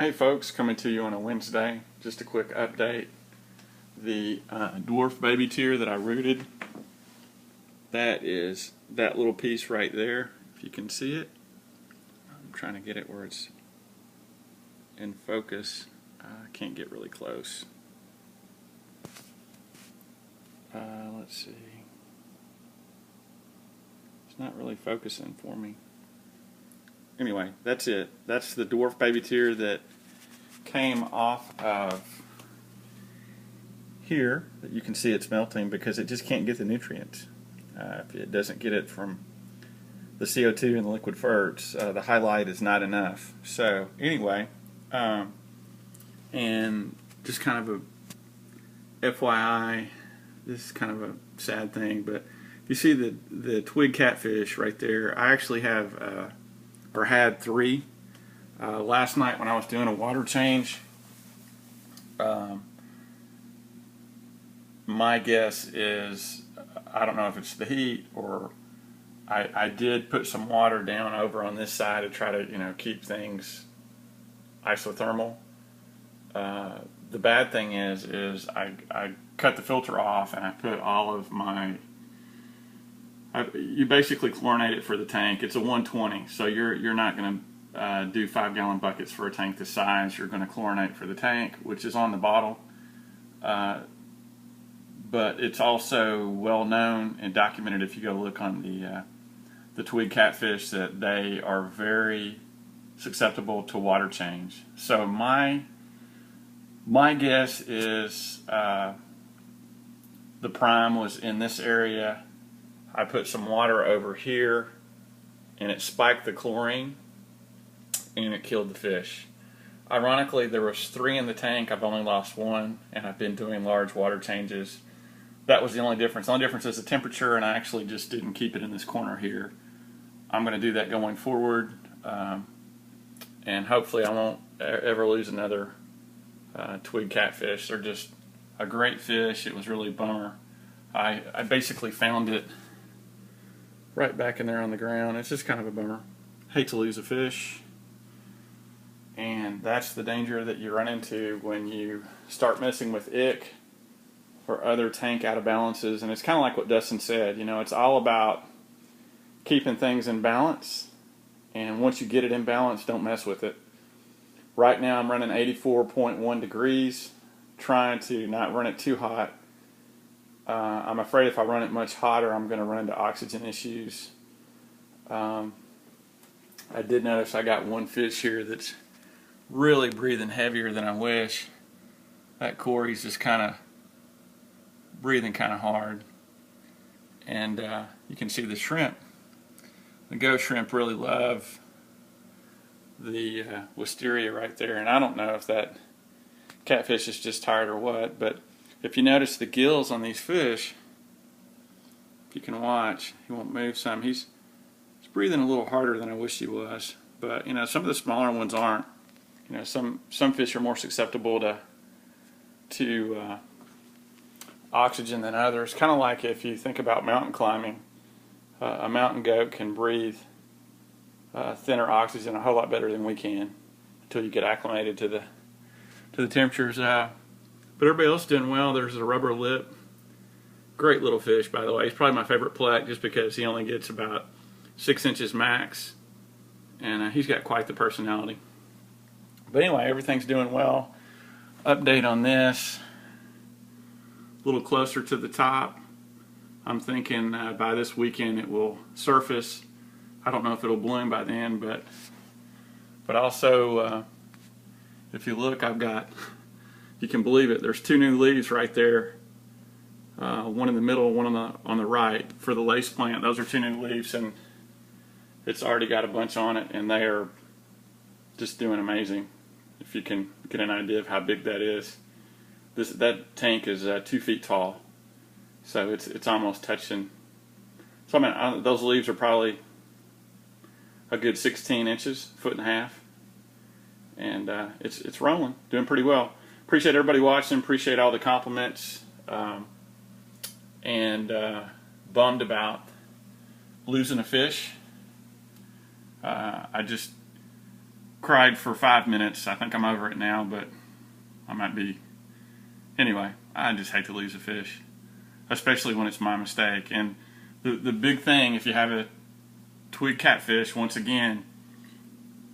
Hey folks, coming to you on a Wednesday. Just a quick update. The Dwarf Baby Tear that I rooted, that is that little piece right there, if you can see it. I'm trying to get it where it's in focus. I can't get really close. Let's see. It's not really focusing for me. Anyway, that's it. That's the Dwarf Baby Tear that came off of here, that you can see it's melting because it just can't get the nutrients. If it doesn't get it from the CO2 and the liquid ferts, the highlight is not enough. So anyway, and just kind of a FYI, this is kind of a sad thing, but you see the twig catfish right there. I actually have or had 3. Last night when I was doing a water change, my guess is, I don't know if it's the heat or I did put some water down over on this side to try to keep things isothermal. The bad thing is I cut the filter off and I put all of my, you basically chlorinate it for the tank. It's a 120, so you're not going to do 5-gallon buckets for a tank this size. You're going to chlorinate for the tank, which is on the bottle. But it's also well known and documented, if you go look on the twig catfish, that they are very susceptible to water change. So my guess is the prime was in this area. I put some water over here and it spiked the chlorine and it killed the fish. Ironically, there was 3 in the tank. I've only lost 1, and I've been doing large water changes. That was the only difference. The only difference is the temperature, and I actually just didn't keep it in this corner here. I'm going to do that going forward, and hopefully I won't ever lose another twig catfish. They're just a great fish. It was really a bummer. I basically found it right back in there on the ground. It's just kind of a bummer. Hate to lose a fish. And that's the danger that you run into when you start messing with ick or other tank out of balances. And it's kind of like what Dustin said, it's all about keeping things in balance. And once you get it in balance, don't mess with it. Right now I'm running 84.1 degrees, trying to not run it too hot. I'm afraid if I run it much hotter, I'm going to run into oxygen issues. I did notice I got one fish here that's really breathing heavier than I wish. That Corey's just kind of breathing kind of hard. And you can see the shrimp. The ghost shrimp really love the wisteria right there. And I don't know if that catfish is just tired or what, but if you notice the gills on these fish, if you can watch, he won't move some. He's breathing a little harder than I wish he was. But some of the smaller ones aren't. Some fish are more susceptible to oxygen than others. Kind of like if you think about mountain climbing, a mountain goat can breathe thinner oxygen a whole lot better than we can until you get acclimated to the temperatures. But everybody else is doing well. There's a rubber lip, great little fish, by the way. He's probably my favorite pleck just because he only gets about 6 inches max, and he's got quite the personality. But anyway, everything's doing well. Update on this, a little closer to the top. I'm thinking by this weekend it will surface. I don't know if it'll bloom by then, but also if you look, I've got, you can believe it, there's 2 new leaves right there. One in the middle, one on the right for the lace plant. Those are 2 new leaves, and it's already got a bunch on it, and they are just doing amazing. If you can get an idea of how big that is. That tank is 2 feet tall, so it's almost touching. So I mean, those leaves are probably a good 16 inches, 1.5 feet, and it's rolling, doing pretty well. Appreciate everybody watching. Appreciate all the compliments, and bummed about losing a fish. I just cried for 5 minutes. I think I'm over it now, but I might be. Anyway, I just hate to lose a fish, especially when it's my mistake. And the big thing, if you have a twig catfish, once again,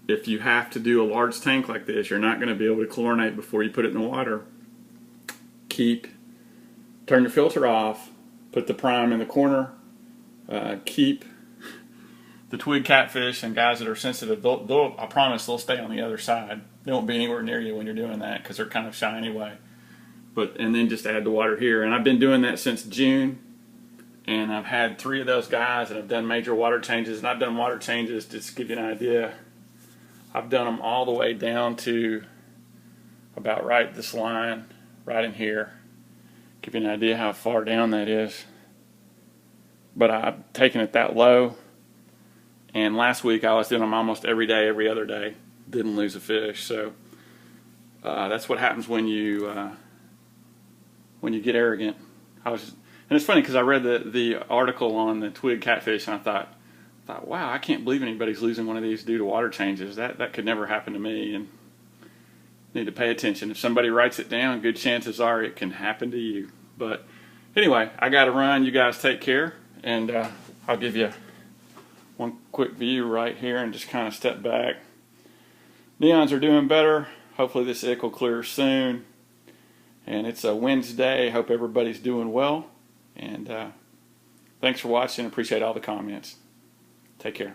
if you have to do a large tank like this, you're not going to be able to chlorinate before you put it in the water. Turn your filter off, put the prime in the corner, keep the twig catfish, and guys that are sensitive, I promise they'll stay on the other side. They won't be anywhere near you when you're doing that because they're kind of shy anyway. And then just add the water here. And I've been doing that since June, and I've had 3 of those guys, and I've done major water changes. And I've done water changes, just to give you an idea, I've done them all the way down to about right this line, right in here. Give you an idea how far down that is. But I've taken it that low, and last week I was doing them almost every day, every other day. Didn't lose a fish. So that's what happens when you get arrogant. And it's funny because I read the article on the twig catfish, and I thought, wow, I can't believe anybody's losing one of these due to water changes. That could never happen to me, and need to pay attention. If somebody writes it down, good chances are it can happen to you. But anyway, I got to run. You guys take care, and I'll give you one quick view right here and just kind of step back. Neons are doing better. Hopefully this ick will clear soon. And it's a Wednesday. Hope everybody's doing well. And thanks for watching. Appreciate all the comments. Take care.